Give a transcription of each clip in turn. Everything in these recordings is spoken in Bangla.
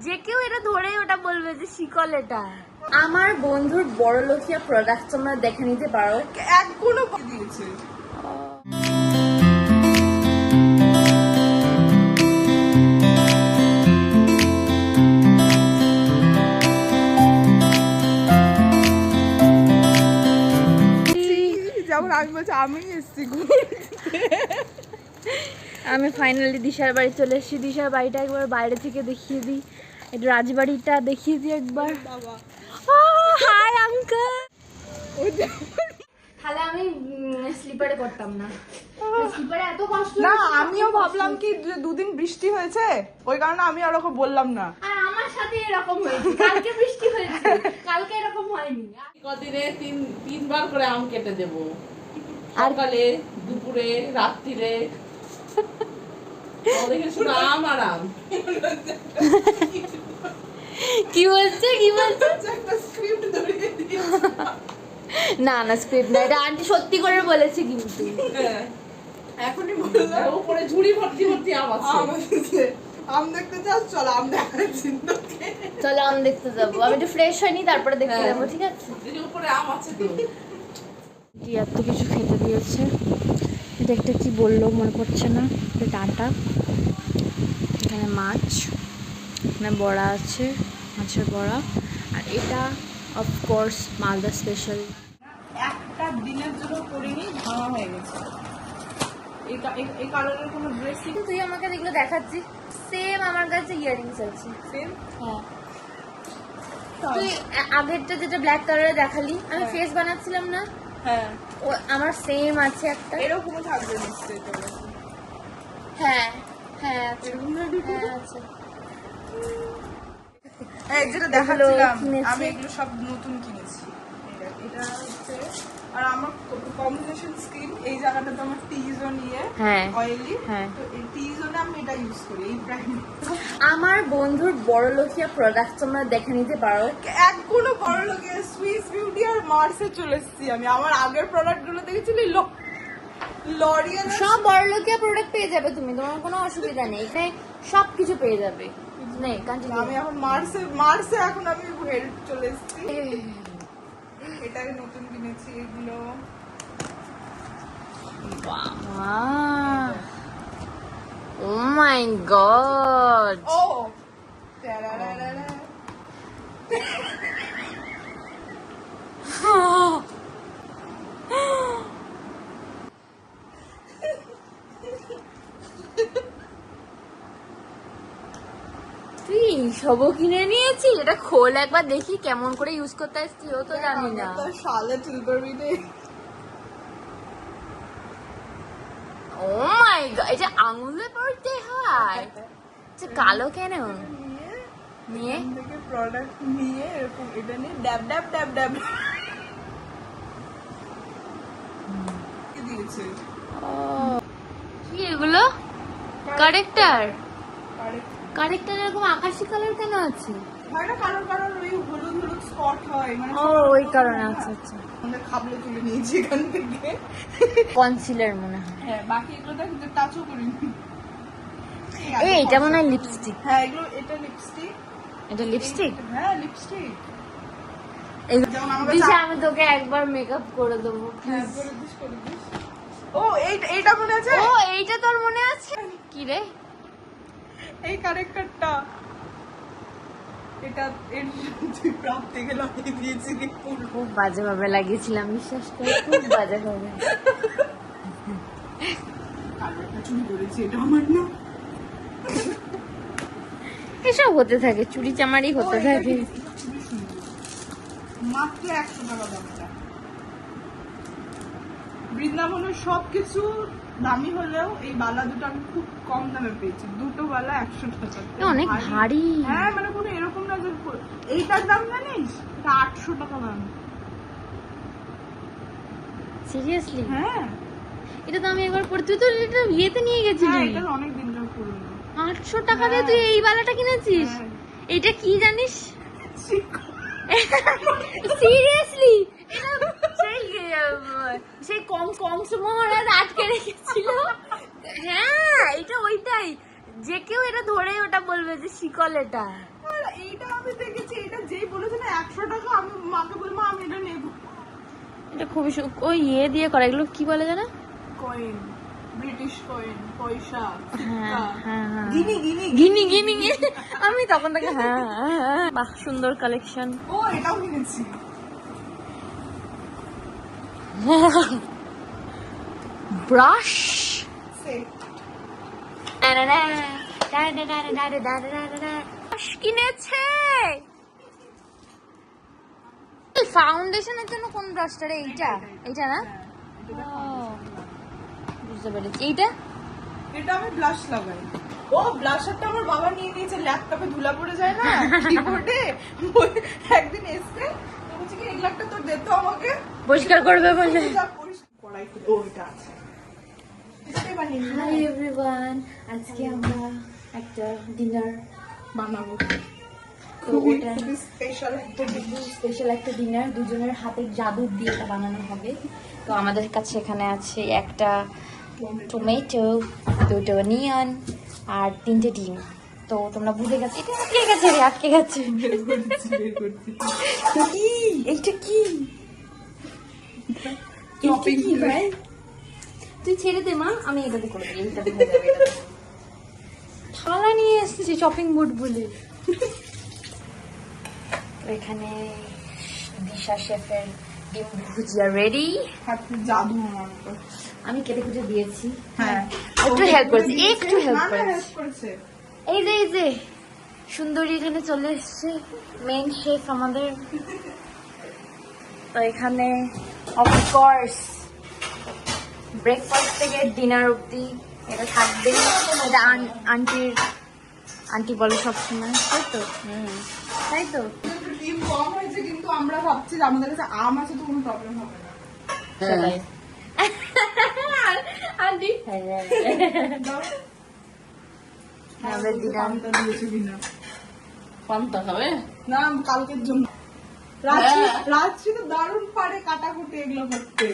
যে কেউ এটা ধরে ওটা বলবে যে শিকল এটা। আমার বন্ধুর বড়লোকিয়া প্রোডাক্ট তোমরা দেখে নিতে পারো। একগুলো দিয়েছে। যেমন আমি বলছি আমি এসছি আমি ফাইনালি দিশার বাড়ি চলে এসেছি। দিশার বাড়িটা একবার বাইরে থেকে দেখিয়ে দিই, একটু রাজবাড়িটা দেখিয়ে দিই একবার। বাবা হাই আঙ্কেল। তাহলে আমি স্লিপারে করতাম না, স্লিপারে এত কষ্ট। না আমিও ভাবলাম কি দুদিন বৃষ্টি হয়েছে ওই কারণে আমি ওরকম বললাম না। আর আমার সাথে এরকম হয়েছে, কালকে বৃষ্টি হয়েছে, কালকে এরকম হয়নি। কদিনে তিনবার করে আম কেটে দেবো, সকালে দুপুরে রাত্রিরে। শুধু আম আর আম। কি বলছে কি বলছে? না না স্ক্রিপ্ট না, এটা আন্টি সত্যি করে বলেছে কিন্তু। এখনই বললাম উপরে ঝুড়ি ভর্তি ভর্তি আম আছে। আম দেখতে চাস? চল আম দেখাচ্ছি। চলো আম দেখতে যাবো, আমি একটু ফ্রেশ হয়নি তারপরে দেখতে যাবো, ঠিক আছে? উপরে আম আছে তো। এত কিছু খেতে দিয়েছে, এটা একটা কি বললো মনে পড়ছে না, ডাঁটা, এখানে মাছ, এখানে বড়া আছে, মাছের বড়া, আর এটা অফকোর্স মালদা স্পেশাল। একটা দিনের জন্য করিনি, ভাঙা হয়ে গেছে। এই কালারের কোনো ড্রেস তুই আমাকে যেগুলো দেখাচ্ছিস সেম আমার কাছে ইয়ারিংস আছে। সেম? হ্যাঁ, তুই আগেরটা যেটা ব্ল্যাক কালারের দেখালি, আমি ফেস বানাচ্ছিলাম না, হ্যাঁ ও আমার সেম আছে একটা। এরকমও থাকবে নিশ্চয়ই তোর কাছে। হ্যাঁ হ্যাঁ আছে, হ্যাঁ আছে। এই যেটা দেখাচ্ছিলাম কিনেছি। আমি এগুলো সব নতুন কিনেছি। এটা হচ্ছে, আর আমার কম্বিনেশন স্কিন, এই জায়গাটাতে আমার টি জোন হ্যাঁ অয়েলি, হ্যাঁ। তো এই টি জোনে আমি এটা ইউজ করি, এই প্রাইমার। আমার বন্ধুর বড়লোকিয়া প্রোডাক্ট তোমরা দেখে নিতে পারো। একগুলো বড় লোকে সুইস বিউটি আর মার্সে চলে এসেছি আমি। আমার আগের প্রোডাক্ট গুলো দেখেছিলি লরিয়াল, সব বড়লোকিয়া প্রোডাক্ট পেয়ে যাবে তুমি, তোমার কোনো অসুবিধা নেই, এখানে সব কিছু পেয়ে যাবে। নেই কন্টিনিউ। আমি এখন মার্সে এখন আমি হেল্প চলে এসেছি। এটাই নতুন কিনেছি এগুলো। ও মাই গড, ও টারারারারা। তুই সবও কিনে নিয়েছিস? এটা খোল একবার দেখি কেমন করে ইউজ করতে হয়, তুইও তো জানি না। তো শালে চুলবি রে। ও মাই গড, এটা আঙুলে পড়তে হয়? আচ্ছা কালো কেন? নিয়ে এখান থেকে প্রোডাক্ট নিয়ে এরকম এটা নিয়ে ড্যাব ড্যাব ড্যাব ড্যাব দিয়েছে। কি এগুলো? কারেক্টার? কারেক্টার এরকম আকাশি কালার কেন আছে? হয় না কারোর কারোর ওই হলুদ হলুদ স্পট হয়, মানে ও ওই কারণে। আচ্ছা আচ্ছা, আমাদের খাবলে তুলে নিয়েছি এখান থেকে। কনসিলার মনে হয়। হ্যাঁ বাকি এগুলো দেখ টাচও করিনি। এই এটা মনে হয় লিপস্টিক। হ্যাঁ এগুলো, এটা লিপস্টিক। এটা লিপস্টিক? হ্যাঁ লিপস্টিক। যেমন আমাকে দিশা আমি তোকে একবার মেকআপ করে দেবো। হ্যাঁ করে দিস করে দিস। ও এইটা মনে আছে? ও এইটা তোর মনে আছে? কি রে? এই কারেক্টারটা, এটা এর তুই প্রাপ্তি গেলে আমি দিয়েছি কি পুরো। খুব বাজে ভাবে লাগিয়েছিলাম, বিশ্বাস করে, খুব বাজে ভাবে। কালারটা চুরি করেছি, এটা আমার না। এসব হতে থাকে, চুরি চামারি হতে থাকে। খুবই সুন্দর, মাত্র 100 টাকা দামটা। বৃন্দাবনের সবকিছু দামি হলেও এই বালা দুটো আমি খুব কম দামে পেয়েছি। দুটো বালা 100 টাকা। অনেক ভারী। হ্যাঁ মানে কোনো এরকম না যে এইটার দাম জানিস, এটা 800 টাকা দাম। সিরিয়াসলি? হ্যাঁ এটা তো আমি একবার পরে, তুই তো এটা বিয়েতে নিয়ে গেছিলি। হ্যাঁ এটা অনেক দিন ধরে পুরনো। 800 টাকা দিয়ে তুই এই বালাটা কিনেছিস? হ্যাঁ। এইটা কি জানিস? সিরিয়াসলি? সেই কংস মহারাজ আটকে রেখেছিল। হ্যাঁ এটা ওইটাই, যে কেউ এটা ধরে ওটা বলবে যে শিকল এটা। আর এইটা আমি দেখেছি, এটা যেই বলেছে না 100 টাকা, আমি মাকে বলবো আমি এটা নেবো। এটা খুবই ওই ইয়ে দিয়ে করা, এগুলো কি বলে জানা? কয়েন, ব্রিটিশ কয়েন, পয়সা, হ্যাঁ হ্যাঁ হ্যাঁ, গিনি গিনি গিনি গিনি। আমি তখন থেকে হ্যাঁ হ্যাঁ হ্যাঁ, বাহ সুন্দর কালেকশন। ও এটাও কিনেছি। ব্রাশ সেট কিনেছে। ফাউন্ডেশনের জন্য কোন ব্রাশটা রে? এইটা, এইটা না? ও, বুঝতে পেরেছি। এইটা এটা আমি ব্লাশ লাগাই। ও ব্লাশারটা আমার বাবা নিয়ে নিয়েছে, ল্যাপটপে ধুলা পড়ে যায় না কিবোর্ডে। একদিন এসে বলছে কি এই গ্লাসটা তোর দে তো আমাকে, পরিষ্কার করবে বলে। কড়াই ও এটা আছে। এটাই বানিয়ে নিই। হাই এভরিওয়ান, আজকে আমরা একটা ডিনার বানাবো। তো খুবই ওটা খুবই স্পেশাল একটা dish। স্পেশাল একটা ডিনার, দুজনের হাতের জাদু দিয়ে এটা বানানো হবে। তো আমাদের কাছে এখানে আছে একটা টমেটো, দুটো অনিয়ন আর 3টে ডিম। তো তোমরা বুঝে গেছো এটা আটকে গেছে রে, আটকে গেছে। বের করছি, বের করছি। কি এইটা কি? Chopping কি ভাই? তুই ছেড়ে দে মা, আমি এটাতে করে দিই, এইটাতে হয়ে যাবে, এটাতে। থালা নিয়ে এসেছি চপিং বোর্ড বলে। তো এখানে দিশা শেফের ডিম ভুজিয়া রেডি। হাতের জাদু আমার উপর। আমি কেটে কুটে দিয়েছি, হ্যাঁ একটু হেল্প করেছি, একটু হেল্প না, না, করেছি। help করেছে। এই যে সুন্দরী এখানে চলে এসছে, মেইন শেফ আমাদের। তো এখানে অফকোর্স ব্রেকফাস্ট থেকে ডিনার অবধি এটা থাকবেই। এটা আন্টি বলে সবসময়, তাই তো? তাই তো। একটু ডিম কম হয়েছে, কিন্তু আমরা ভাবছি যে আমাদের কাছে আম আছে তো কোনো প্রবলেম হবে না। সেটাই। আন্টি দাও। আমাদের dinner। পান্তা দিয়েছে কিনা। পান্তা খাবে? না কালকের জন্য। রাত্রি তো দারুণ পারে কাটাকুটি এগুলো করতে।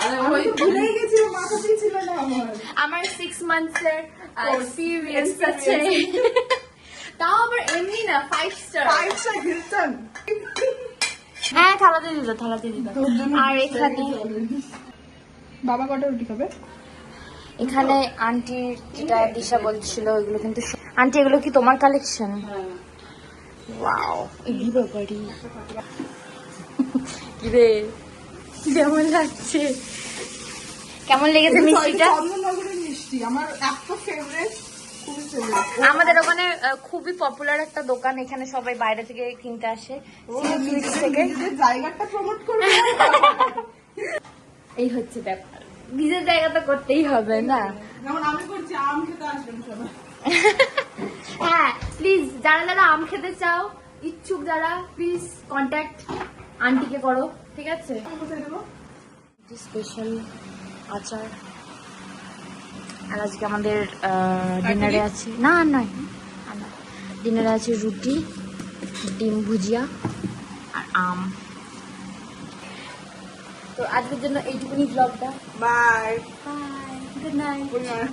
আরে আমি ওই তো ভুলেই গেছিলাম, মাথাতেই ছিল না আমার। আমার 6 months এর এক্সপিরিয়েন্স Experience আছে। তাও আবার এমনি না, 5 স্টার। 5 star Hilton। হ্যাঁ, থালাতে দিত, থালাতে দিত। তোর জন্য আর এখানে বাবা কটা রুটি খাবে? এখানে আন্টির যেটা দিশা বলছিল, এগুলো কিন্তু আন্টি এগুলো কি তোমার কালেকশন? ওয়াও, এগুলো বাড়ি রে, কেমন লাগছে? কেমন লেগেছে মিষ্টিটা? চন্দননগরের মিষ্টি আমার এত ফেভারিট, খুবই ফেভারিট। আমাদের ওখানে খুবই পপুলার একটা দোকান, এখানে সবাই বাইরে থেকে কিনতে আসে, সুইটস থেকে। নিজেদের জায়গাটা প্রমোট করবে। এই হচ্ছে ব্যাপার, নিজের জায়গা তো করতেই হবে না? যেমন আমি করছি, আম খেতে আসবেন সবাই। হ্যাঁ প্লিজ, যারা যারা আম খেতে চাও, ইচ্ছুক যারা, প্লিজ কন্ট্যাক্ট আন্টিকে করো, ঠিক আছে? কোথায় দেবো? স্পেশাল আচার। আর আজকে আমাদের ডিনারে আছে, না নয়, ডিনারে আছে রুটি, ডিম ভুজিয়া আর আম। তো আজকের জন্য এইটুকুনি ব্লগটা। Bye. Bye, good night. Good night.